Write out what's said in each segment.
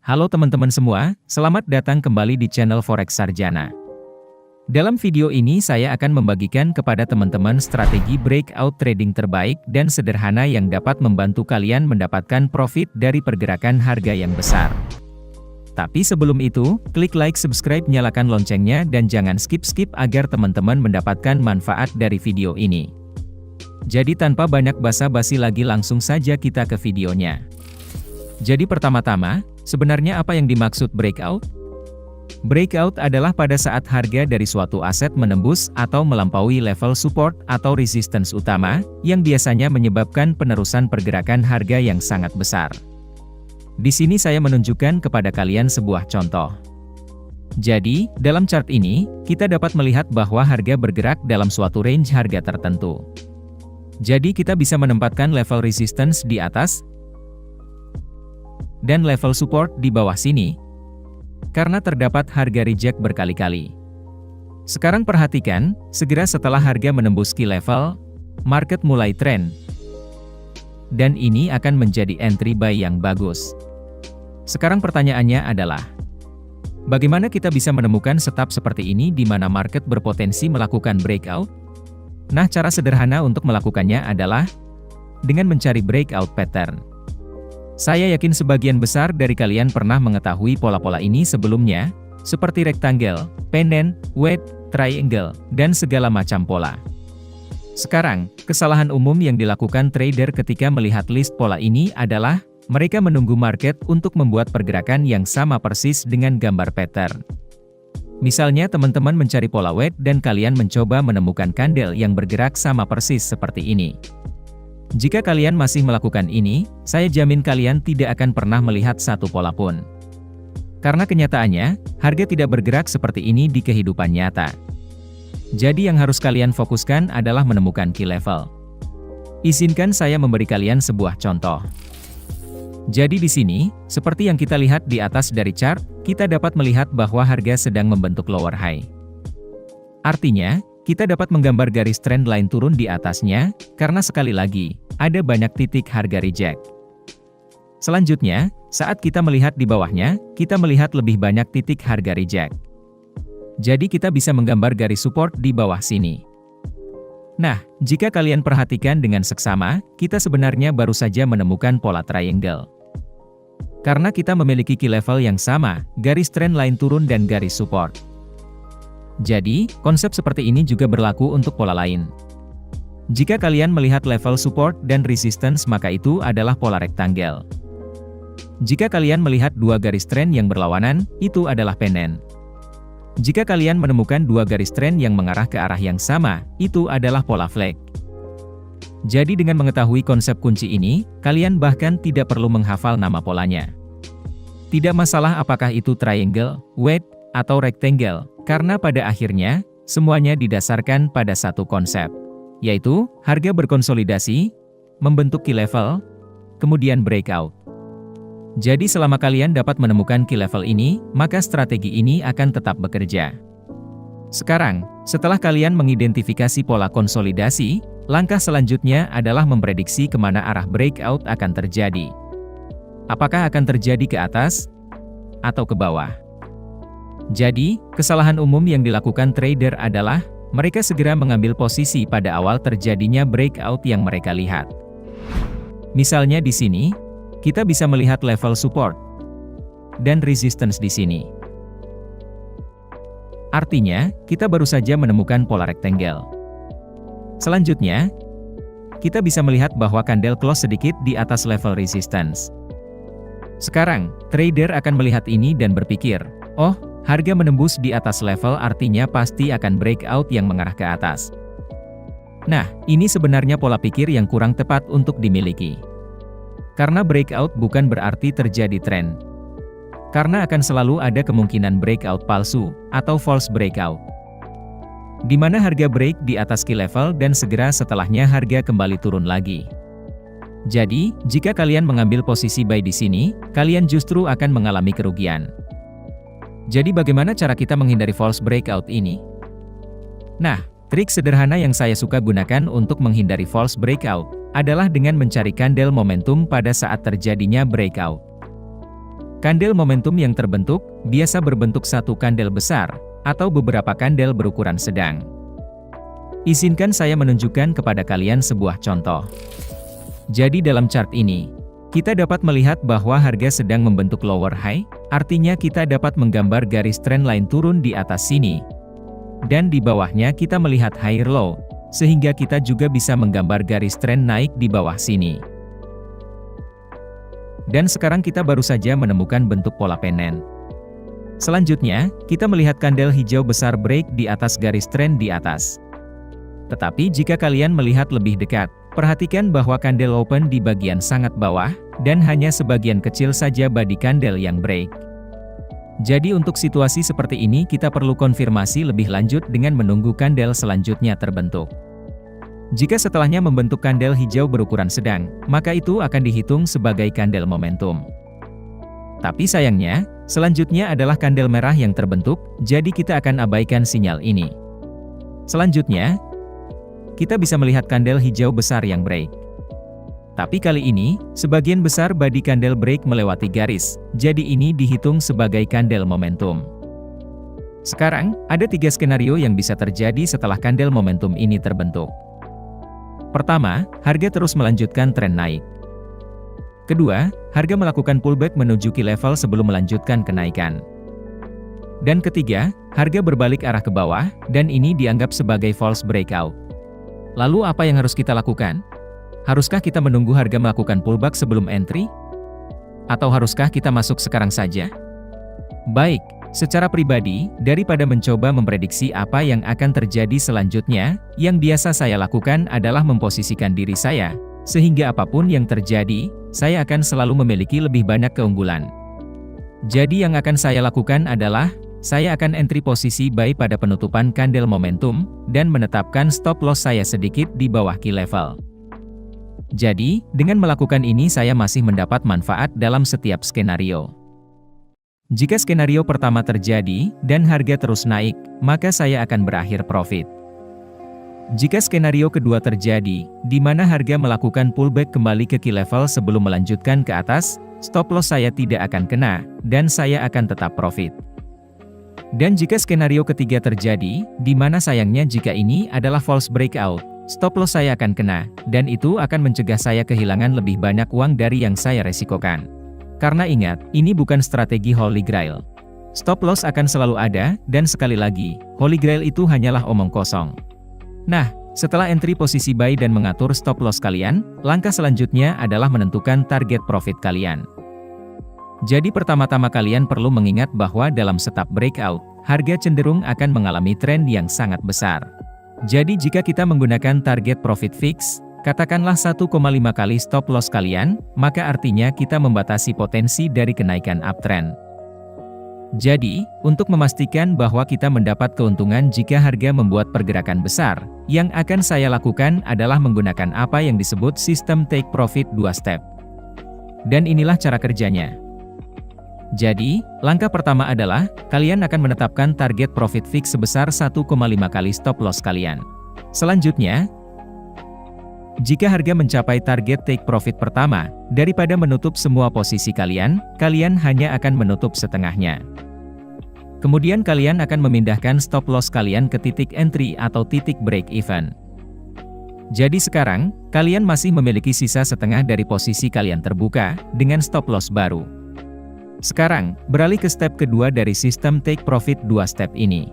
Halo teman-teman semua, selamat datang kembali di channel Forex Sarjana. Dalam video ini saya akan membagikan kepada teman-teman strategi breakout trading terbaik dan sederhana yang dapat membantu kalian mendapatkan profit dari pergerakan harga yang besar. Tapi sebelum itu, klik like, subscribe, nyalakan loncengnya dan jangan skip-skip agar teman-teman mendapatkan manfaat dari video ini. Jadi tanpa banyak basa-basi lagi langsung saja kita ke videonya. Jadi pertama-tama, sebenarnya apa yang dimaksud breakout? Breakout adalah pada saat harga dari suatu aset menembus atau melampaui level support atau resistance utama, yang biasanya menyebabkan penerusan pergerakan harga yang sangat besar. Di sini saya menunjukkan kepada kalian sebuah contoh. Jadi, dalam chart ini, kita dapat melihat bahwa harga bergerak dalam suatu range harga tertentu. Jadi kita bisa menempatkan level resistance di atas, dan level support di bawah sini, karena terdapat harga reject berkali-kali. Sekarang perhatikan, segera setelah harga menembus key level, market mulai trend. Dan ini akan menjadi entry buy yang bagus. Sekarang pertanyaannya adalah, bagaimana kita bisa menemukan setup seperti ini di mana market berpotensi melakukan breakout? Nah, cara sederhana untuk melakukannya adalah dengan mencari breakout pattern. Saya yakin sebagian besar dari kalian pernah mengetahui pola-pola ini sebelumnya, seperti rectangle, pendant, wedge, triangle, dan segala macam pola. Sekarang, kesalahan umum yang dilakukan trader ketika melihat list pola ini adalah, mereka menunggu market untuk membuat pergerakan yang sama persis dengan gambar pattern. Misalnya teman-teman mencari pola wedge dan kalian mencoba menemukan candle yang bergerak sama persis seperti ini. Jika kalian masih melakukan ini, saya jamin kalian tidak akan pernah melihat satu pola pun. Karena kenyataannya, harga tidak bergerak seperti ini di kehidupan nyata. Jadi yang harus kalian fokuskan adalah menemukan key level. Izinkan saya memberi kalian sebuah contoh. Jadi di sini, seperti yang kita lihat di atas dari chart, kita dapat melihat bahwa harga sedang membentuk lower high. Artinya, kita dapat menggambar garis trend line turun di atasnya, karena sekali lagi, ada banyak titik harga reject. Selanjutnya, saat kita melihat di bawahnya, kita melihat lebih banyak titik harga reject. Jadi kita bisa menggambar garis support di bawah sini. Nah, jika kalian perhatikan dengan seksama, kita sebenarnya baru saja menemukan pola triangle. Karena kita memiliki key level yang sama, garis trend line turun dan garis support. Jadi, konsep seperti ini juga berlaku untuk pola lain. Jika kalian melihat level support dan resistance maka itu adalah pola rectangle. Jika kalian melihat dua garis trend yang berlawanan, itu adalah pendant. Jika kalian menemukan dua garis trend yang mengarah ke arah yang sama, itu adalah pola flag. Jadi dengan mengetahui konsep kunci ini, kalian bahkan tidak perlu menghafal nama polanya. Tidak masalah apakah itu triangle, wedge, atau rectangle, karena pada akhirnya, semuanya didasarkan pada satu konsep, yaitu, harga berkonsolidasi, membentuk key level, kemudian breakout. Jadi selama kalian dapat menemukan key level ini, maka strategi ini akan tetap bekerja. Sekarang, setelah kalian mengidentifikasi pola konsolidasi, langkah selanjutnya adalah memprediksi kemana arah breakout akan terjadi. Apakah akan terjadi ke atas, atau ke bawah? Jadi, kesalahan umum yang dilakukan trader adalah, mereka segera mengambil posisi pada awal terjadinya breakout yang mereka lihat. Misalnya di sini, kita bisa melihat level support dan resistance di sini. Artinya, kita baru saja menemukan pola rectangle. Selanjutnya, kita bisa melihat bahwa candle close sedikit di atas level resistance. Sekarang, trader akan melihat ini dan berpikir, oh, harga menembus di atas level artinya pasti akan breakout yang mengarah ke atas. Nah, ini sebenarnya pola pikir yang kurang tepat untuk dimiliki. Karena breakout bukan berarti terjadi tren. Karena akan selalu ada kemungkinan breakout palsu, atau false breakout. Di mana harga break di atas key level dan segera setelahnya harga kembali turun lagi. Jadi, jika kalian mengambil posisi buy di sini, kalian justru akan mengalami kerugian. Jadi bagaimana cara kita menghindari false breakout ini? Nah, trik sederhana yang saya suka gunakan untuk menghindari false breakout adalah dengan mencari candle momentum pada saat terjadinya breakout. Kandel momentum yang terbentuk biasa berbentuk satu kandel besar atau beberapa kandel berukuran sedang. Izinkan saya menunjukkan kepada kalian sebuah contoh. Jadi dalam chart ini, kita dapat melihat bahwa harga sedang membentuk lower high, artinya kita dapat menggambar garis trendline turun di atas sini. Dan di bawahnya kita melihat higher low, sehingga kita juga bisa menggambar garis trend naik di bawah sini. Dan sekarang kita baru saja menemukan bentuk pola penen. Selanjutnya, kita melihat kandel hijau besar break di atas garis trend di atas. Tetapi jika kalian melihat lebih dekat, perhatikan bahwa kandel open di bagian sangat bawah, dan hanya sebagian kecil saja body kandel yang break. Jadi untuk situasi seperti ini kita perlu konfirmasi lebih lanjut dengan menunggu kandel selanjutnya terbentuk. Jika setelahnya membentuk kandel hijau berukuran sedang, maka itu akan dihitung sebagai kandel momentum. Tapi sayangnya, selanjutnya adalah kandel merah yang terbentuk, jadi kita akan abaikan sinyal ini. Selanjutnya, kita bisa melihat kandel hijau besar yang break. Tapi kali ini, sebagian besar body kandel break melewati garis, jadi ini dihitung sebagai kandel momentum. Sekarang, ada 3 skenario yang bisa terjadi setelah kandel momentum ini terbentuk. Pertama, harga terus melanjutkan tren naik. Kedua, harga melakukan pullback menuju key level sebelum melanjutkan kenaikan. Dan ketiga, harga berbalik arah ke bawah, dan ini dianggap sebagai false breakout. Lalu apa yang harus kita lakukan? Haruskah kita menunggu harga melakukan pullback sebelum entry? Atau haruskah kita masuk sekarang saja? Baik, secara pribadi, daripada mencoba memprediksi apa yang akan terjadi selanjutnya, yang biasa saya lakukan adalah memposisikan diri saya, sehingga apapun yang terjadi, saya akan selalu memiliki lebih banyak keunggulan. Jadi yang akan saya lakukan adalah, saya akan entry posisi buy pada penutupan kandel momentum, dan menetapkan stop loss saya sedikit di bawah key level. Jadi, dengan melakukan ini saya masih mendapat manfaat dalam setiap skenario. Jika skenario pertama terjadi, dan harga terus naik, maka saya akan berakhir profit. Jika skenario kedua terjadi, di mana harga melakukan pullback kembali ke key level sebelum melanjutkan ke atas, stop loss saya tidak akan kena, dan saya akan tetap profit. Dan jika skenario ketiga terjadi, di mana sayangnya jika ini adalah false breakout, stop loss saya akan kena, dan itu akan mencegah saya kehilangan lebih banyak uang dari yang saya resikokan. Karena ingat, ini bukan strategi Holy Grail. Stop loss akan selalu ada, dan sekali lagi, Holy Grail itu hanyalah omong kosong. Nah, setelah entry posisi buy dan mengatur stop loss kalian, langkah selanjutnya adalah menentukan target profit kalian. Jadi pertama-tama kalian perlu mengingat bahwa dalam setup breakout, harga cenderung akan mengalami tren yang sangat besar. Jadi jika kita menggunakan target profit fix, katakanlah 1,5 kali stop loss kalian, maka artinya kita membatasi potensi dari kenaikan uptrend. Jadi, untuk memastikan bahwa kita mendapat keuntungan jika harga membuat pergerakan besar, yang akan saya lakukan adalah menggunakan apa yang disebut sistem take profit 2 step. Dan inilah cara kerjanya. Jadi, langkah pertama adalah, kalian akan menetapkan target profit fix sebesar 1,5 kali stop loss kalian. Selanjutnya, jika harga mencapai target take profit pertama, daripada menutup semua posisi kalian, kalian hanya akan menutup setengahnya. Kemudian kalian akan memindahkan stop loss kalian ke titik entry atau titik break even. Jadi sekarang, kalian masih memiliki sisa setengah dari posisi kalian terbuka, dengan stop loss baru. Sekarang, beralih ke step kedua dari sistem take profit 2 step ini.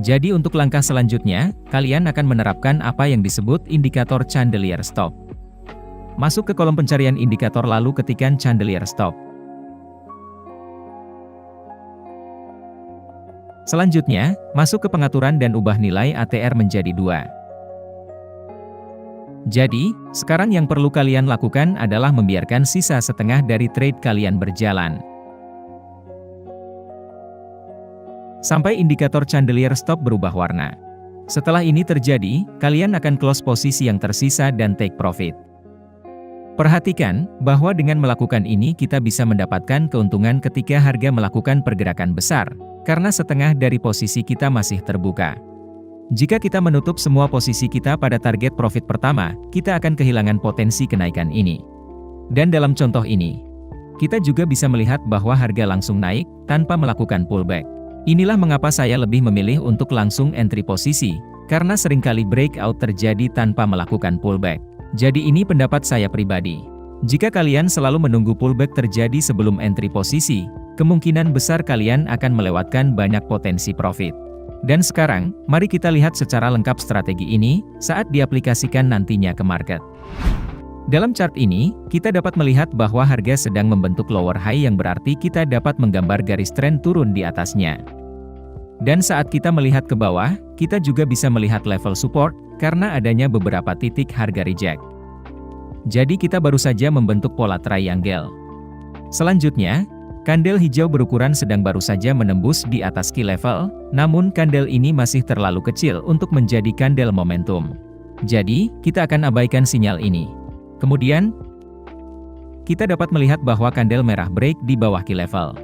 Jadi untuk langkah selanjutnya, kalian akan menerapkan apa yang disebut indikator chandelier stop. Masuk ke kolom pencarian indikator lalu ketikkan chandelier stop. Selanjutnya, masuk ke pengaturan dan ubah nilai ATR menjadi 2. Jadi, sekarang yang perlu kalian lakukan adalah membiarkan sisa setengah dari trade kalian berjalan. Sampai indikator chandelier stop berubah warna. Setelah ini terjadi, kalian akan close posisi yang tersisa dan take profit. Perhatikan, bahwa dengan melakukan ini kita bisa mendapatkan keuntungan ketika harga melakukan pergerakan besar, karena setengah dari posisi kita masih terbuka. Jika kita menutup semua posisi kita pada target profit pertama, kita akan kehilangan potensi kenaikan ini. Dan dalam contoh ini, Kita juga bisa melihat bahwa harga langsung naik, tanpa melakukan pullback. Inilah mengapa saya lebih memilih untuk langsung entry posisi, karena seringkali breakout terjadi tanpa melakukan pullback. Jadi ini pendapat saya pribadi. Jika kalian selalu menunggu pullback terjadi sebelum entry posisi, kemungkinan besar kalian akan melewatkan banyak potensi profit. Dan sekarang, mari kita lihat secara lengkap strategi ini, saat diaplikasikan nantinya ke market. Dalam chart ini, kita dapat melihat bahwa harga sedang membentuk lower high yang berarti kita dapat menggambar garis tren turun di atasnya. Dan saat kita melihat ke bawah, kita juga bisa melihat level support, karena adanya beberapa titik harga reject. Jadi kita baru saja membentuk pola triangle. Selanjutnya, kandel hijau berukuran sedang baru saja menembus di atas key level, namun kandel ini masih terlalu kecil untuk menjadi kandel momentum. Jadi, kita akan abaikan sinyal ini. Kemudian, kita dapat melihat bahwa kandel merah break di bawah key level.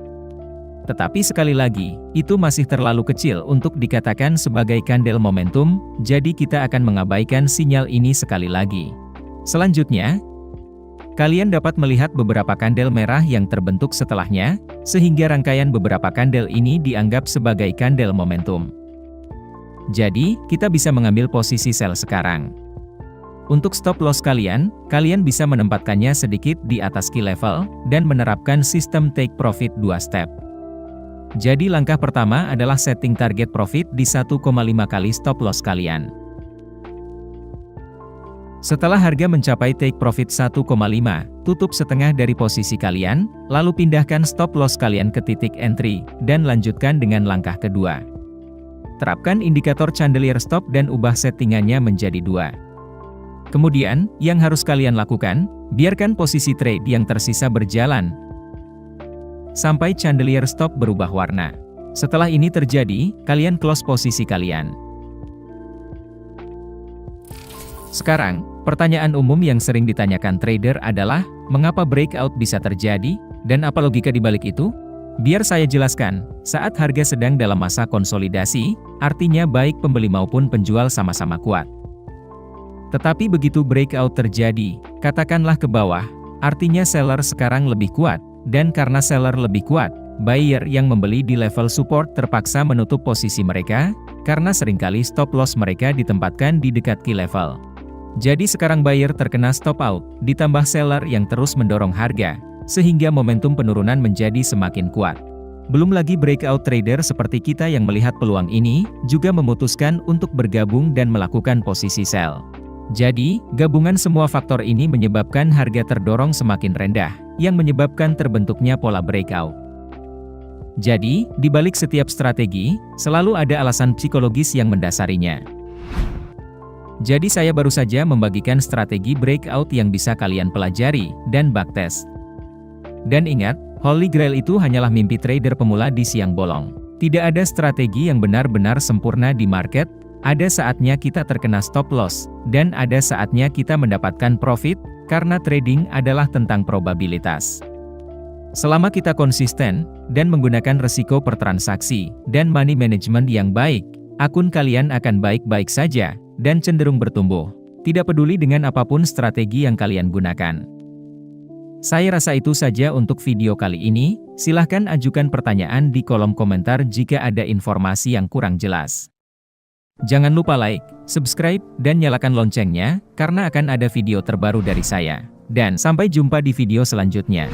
Tetapi sekali lagi, itu masih terlalu kecil untuk dikatakan sebagai kandel momentum, jadi kita akan mengabaikan sinyal ini sekali lagi. Selanjutnya, kalian dapat melihat beberapa kandel merah yang terbentuk setelahnya, sehingga rangkaian beberapa kandel ini dianggap sebagai kandel momentum. Jadi, kita bisa mengambil posisi sell sekarang. Untuk stop loss kalian bisa menempatkannya sedikit di atas key level, dan menerapkan sistem take profit 2 step. Jadi langkah pertama adalah setting target profit di 1,5 kali stop loss kalian. Setelah harga mencapai take profit 1,5, tutup setengah dari posisi kalian, lalu pindahkan stop loss kalian ke titik entry, dan lanjutkan dengan langkah kedua. Terapkan indikator chandelier stop dan ubah settingannya menjadi 2. Kemudian, yang harus kalian lakukan, biarkan posisi trade yang tersisa berjalan sampai chandelier stop berubah warna. Setelah ini terjadi, kalian close posisi kalian. Sekarang, pertanyaan umum yang sering ditanyakan trader adalah, mengapa breakout bisa terjadi, dan apa logika di balik itu? Biar saya jelaskan, saat harga sedang dalam masa konsolidasi, artinya baik pembeli maupun penjual sama-sama kuat. Tetapi begitu breakout terjadi, katakanlah ke bawah, artinya seller sekarang lebih kuat, dan karena seller lebih kuat, buyer yang membeli di level support terpaksa menutup posisi mereka, karena seringkali stop loss mereka ditempatkan di dekat key level. Jadi sekarang buyer terkena stop out, ditambah seller yang terus mendorong harga, sehingga momentum penurunan menjadi semakin kuat. Belum lagi breakout trader seperti kita yang melihat peluang ini, juga memutuskan untuk bergabung dan melakukan posisi sell. Jadi, gabungan semua faktor ini menyebabkan harga terdorong semakin rendah, yang menyebabkan terbentuknya pola breakout. Jadi, di balik setiap strategi, selalu ada alasan psikologis yang mendasarinya. Jadi saya baru saja membagikan strategi breakout yang bisa kalian pelajari, dan backtest. Dan ingat, Holy Grail itu hanyalah mimpi trader pemula di siang bolong. Tidak ada strategi yang benar-benar sempurna di market. Ada saatnya kita terkena stop loss, dan ada saatnya kita mendapatkan profit, karena trading adalah tentang probabilitas. Selama kita konsisten, dan menggunakan resiko per transaksi, dan money management yang baik, akun kalian akan baik-baik saja, dan cenderung bertumbuh. Tidak peduli dengan apapun strategi yang kalian gunakan. Saya rasa itu saja untuk video kali ini, silahkan ajukan pertanyaan di kolom komentar jika ada informasi yang kurang jelas. Jangan lupa like, subscribe, dan nyalakan loncengnya, karena akan ada video terbaru dari saya. Dan sampai jumpa di video selanjutnya.